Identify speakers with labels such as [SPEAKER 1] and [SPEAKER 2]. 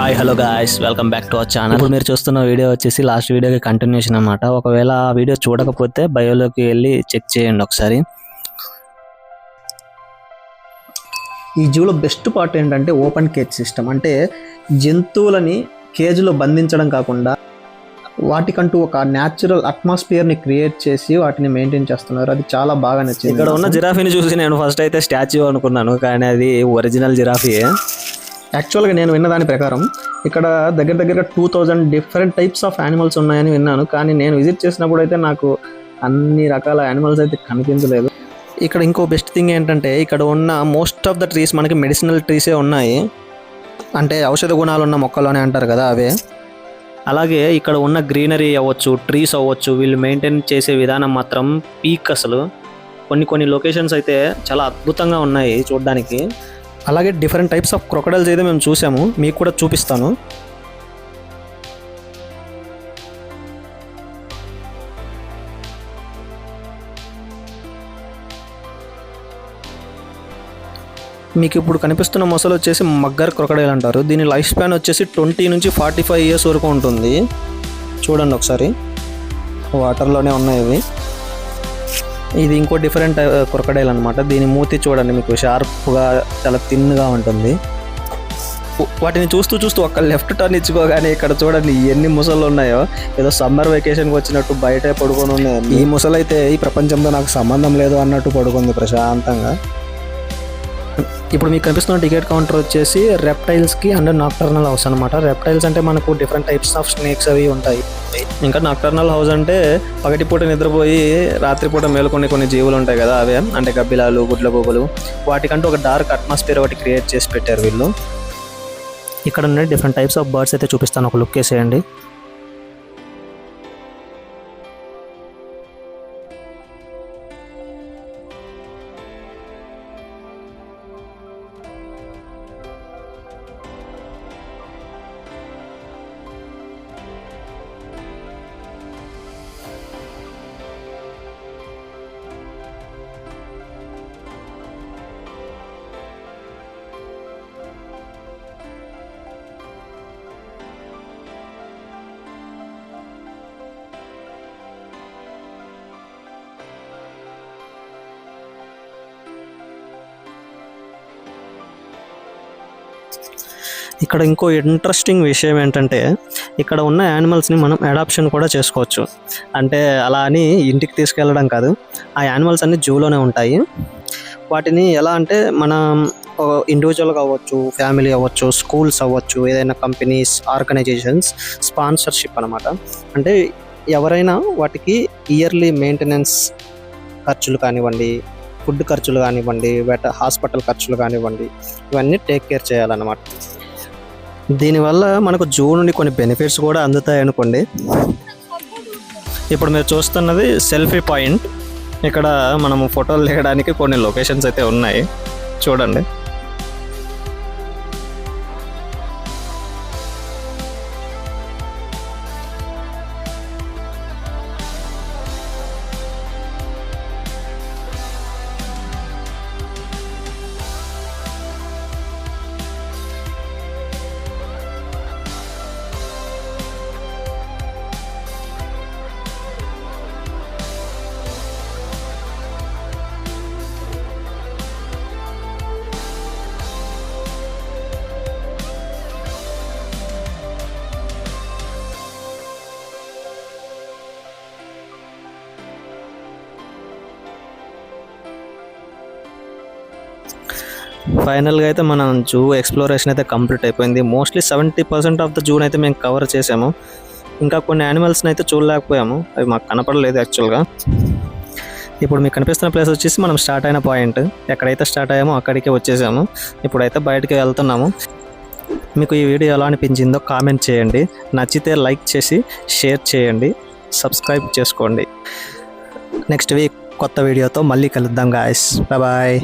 [SPEAKER 1] Hi hello guys, welcome back to our channel. ఇప్పుడు మీరు చూస్తున్న వీడియో వచ్చేసి లాస్ట్ వీడియోకి కంటిన్యూషన్ అన్నమాట. ఒకవేళ ఆ వీడియో చూడకపోతే బయోలోకి వెళ్ళి చెక్ చేయండి ఒకసారి.
[SPEAKER 2] ఈ జూలో బెస్ట్ పార్ట్ ఏంటంటే ఓపెన్ కేజ్ సిస్టమ్. అంటే జంతువులని కేజ్లో బంధించడం కాకుండా వాటికంటూ ఒక న్యాచురల్ అట్మాస్ఫియర్ని క్రియేట్ చేసి వాటిని మెయింటైన్ చేస్తున్నారు. అది చాలా బాగా నచ్చింది.
[SPEAKER 1] ఇక్కడ ఉన్న జిరాఫీని చూసి నేను ఫస్ట్ అయితే స్టాచ్యూ అనుకున్నాను, కానీ అది ఒరిజినల్ జిరాఫీయే.
[SPEAKER 2] యాక్చువల్గా నేను విన్న దాని ప్రకారం ఇక్కడ దగ్గర 2000 డిఫరెంట్ టైప్స్ ఆఫ్ యానిమల్స్ ఉన్నాయని విన్నాను. కానీ నేను విజిట్ చేసినప్పుడు అయితే నాకు అన్ని రకాల యానిమల్స్ అయితే కనిపించలేదు. ఇక్కడ ఇంకో బెస్ట్ థింగ్ ఏంటంటే ఇక్కడ ఉన్న మోస్ట్ ఆఫ్ ద ట్రీస్ మనకి మెడిసినల్ ట్రీసే ఉన్నాయి. అంటే ఔషధ గుణాలు ఉన్న మొక్కలోనే అంటారు కదా, అవే.
[SPEAKER 1] అలాగే ఇక్కడ ఉన్న గ్రీనరీ అవ్వచ్చు, ట్రీస్ అవ్వచ్చు, వీళ్ళు మెయింటైన్ చేసే విధానం మాత్రం పీక్. అసలు కొన్ని లొకేషన్స్ అయితే చాలా అద్భుతంగా ఉన్నాయి చూడడానికి.
[SPEAKER 2] అలాగే డిఫరెంట్ టైప్స్ ఆఫ్ క్రొకడైల్స్ అయితే మేము చూసాము, మీకు కూడా చూపిస్తాను. మీకు ఇప్పుడు కనిపిస్తున్న మొసలు వచ్చేసి మగ్గర్ క్రొకడైల్ అంటారు. దీని లైఫ్ స్పాన్ వచ్చేసి 20 నుంచి 45 ఇయర్స్ వరకు ఉంటుంది. చూడండి ఒకసారి, వాటర్లోనే ఉన్నాయి ఇవి. ఇది ఇంకో డిఫరెంట్ క్రొకడైల్ అనమాట. దీని మూతి చూడండి, మీకు షార్ప్గా చాలా థిన్గా ఉంటుంది. వాటిని చూస్తూ ఒక లెఫ్ట్ టర్న్ ఇచ్చుకోగానే ఇక్కడ చూడండి ఎన్ని ముసలు ఉన్నాయో. ఏదో సమ్మర్ వెకేషన్కి వచ్చినట్టు బయటే పడుకొని ఉన్నాయి. ఈ ముసలైతే ఈ ప్రపంచంతో నాకు సంబంధం లేదు అన్నట్టు పడుకుంది ప్రశాంతంగా. ఇప్పుడు మీకు కనిపిస్తున్న టికెట్ కౌంటర్ వచ్చేసి రెప్టైల్స్కి అండ్ నాక్టర్నల్ హౌస్ అనమాట. రెప్టైల్స్ అంటే మనకు డిఫరెంట్ టైప్స్ ఆఫ్ స్నేక్స్ అవి ఉంటాయి. ఇంకా నాక్టర్నల్ హౌస్ అంటే పగటిపూట నిద్రపోయి రాత్రిపూట మేలుకొని కొన్ని జీవులు ఉంటాయి కదా, అవే. అంటే గబ్బిలాలు, గుడ్లగూబలు, వాటికంటూ ఒక డార్క్ అట్మాస్ఫియర్ ఒకటి క్రియేట్ చేసి పెట్టారు వీళ్ళు. ఇక్కడ ఉన్న డిఫరెంట్ టైప్స్ ఆఫ్ బర్డ్స్ అయితే చూపిస్తాను, ఒక లుక్ వేసేయండి. ఇక్కడ ఇంకో ఇంట్రెస్టింగ్ విషయం ఏంటంటే ఇక్కడ ఉన్న యానిమల్స్ని మనం అడాప్షన్ కూడా చేసుకోవచ్చు. అంటే అలా అని ఇంటికి తీసుకెళ్ళడం కాదు, ఆ యానిమల్స్ అన్నీ జూలోనే ఉంటాయి. వాటిని ఎలా అంటే మనం ఇండివిజువల్గా అవ్వచ్చు, ఫ్యామిలీ అవ్వచ్చు, స్కూల్స్ అవ్వచ్చు, ఏదైనా కంపెనీస్, ఆర్గనైజేషన్స్ స్పాన్సర్షిప్ అనమాట. అంటే ఎవరైనా వాటికి ఇయర్లీ మెయింటెనెన్స్ ఖర్చులు కానివ్వండి, ఫుడ్ ఖర్చులు కానివ్వండి, హాస్పిటల్ ఖర్చులు కానివ్వండి, ఇవన్నీ టేక్ కేర్ చేయాలన్నమాట. దీనివల్ల మనకు జూ నుండి కొన్ని బెనిఫిట్స్ కూడా అందుతాయి అనుకోండి. ఇప్పుడు మీరు చూస్తున్నది సెల్ఫీ పాయింట్. ఇక్కడ మనము ఫోటోలు దిగడానికి కొన్ని లొకేషన్స్ అయితే ఉన్నాయి, చూడండి. ఫైనల్గా అయితే మనం జూ ఎక్స్ప్లోరేషన్ అయితే కంప్లీట్ అయిపోయింది. మోస్ట్లీ 70% ఆఫ్ ద జూని అయితే మేము కవర్ చేసాము. ఇంకా కొన్ని యానిమల్స్ని అయితే చూడలేకపోయాము, అవి మాకు కనపడలేదు యాక్చువల్గా. ఇప్పుడు మీకు కనిపిస్తున్న ప్లేస్ వచ్చేసి మనం స్టార్ట్ అయిన పాయింట్. ఎక్కడైతే స్టార్ట్ అయ్యామో అక్కడికే వచ్చేసాము. ఇప్పుడైతే బయటికి వెళ్తున్నాము. మీకు ఈ వీడియో ఎలా అనిపించిందో కామెంట్ చేయండి. నచ్చితే లైక్ చేసి షేర్ చేయండి, సబ్స్క్రైబ్ చేసుకోండి. నెక్స్ట్ వీక్ కొత్త వీడియోతో మళ్ళీ కలుద్దాం గాయ్స్. బాయ్.